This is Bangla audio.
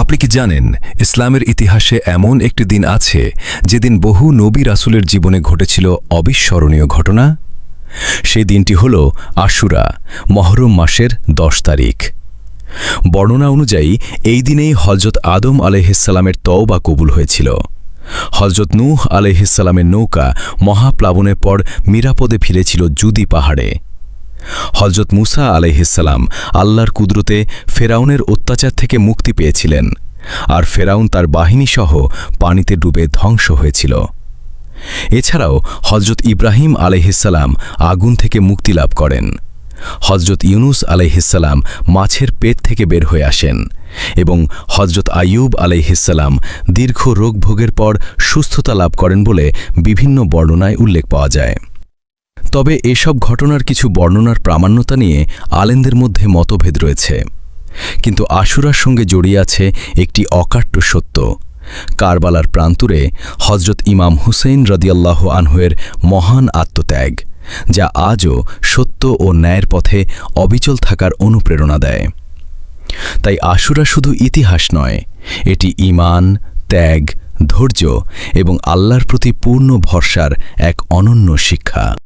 আপনি কি জানেন ইসলামের ইতিহাসে এমন একটি দিন আছে যেদিন বহু নবী রাসূলের জীবনে ঘটেছিল অবিস্মরণীয় ঘটনা? সেই দিনটি হল আশুরা, মহরম মাসের ১০ তারিখ। বর্ণনা অনুযায়ী এই দিনেই হযরত আদম আলাইহিসসালামের তওবা কবুল হয়েছিল। হযরত নূহ আলাইহিসসালামের নৌকা মহাপ্লাবনের পর নিরাপদে ফিরেছিল জুদি পাহাড়ে। হযরত মূসা আলাইহিসসালাম আল্লাহর কুদরতে ফেরাউনের অত্যাচার থেকে মুক্তি পেয়েছিলেন, আর ফেরাউন তার বাহিনীসহ পানিতে ডুবে ধ্বংস হয়েছিল। এছাড়াও হযরত ইব্রাহিম আলাইহিসসালাম আগুন থেকে মুক্তি লাভ করেন। হযরত ইউনুস আলাইহিসসালাম মাছের পেট থেকে বের হয়ে আসেন এবং হযরত আইয়ুব আলাইহিসসালাম দীর্ঘ রোগভোগের পর সুস্থতা লাভ করেন বলে বিভিন্ন বর্ণনায় উল্লেখ পাওয়া যায়। তবে এসব ঘটনার কিছু বর্ণনার প্রামাণ্যতা নিয়ে আলেমদের মধ্যে মতভেদ রয়েছে। কিন্তু আশুরার সঙ্গে জড়িয়ে আছে একটি অকাট্য সত্য। কারবালার প্রান্তরে হযরত ইমাম হুসেইন রাদিয়াল্লাহু আনহুয়ের মহান আত্মত্যাগ, যা আজও সত্য ও ন্যায়ের পথে অবিচল থাকার অনুপ্রেরণা দেয়। তাই আশুরা শুধু ইতিহাস নয়, এটি ঈমান, ত্যাগ, ধৈর্য এবং আল্লাহর প্রতি পূর্ণ ভরসার এক অনন্য শিক্ষা।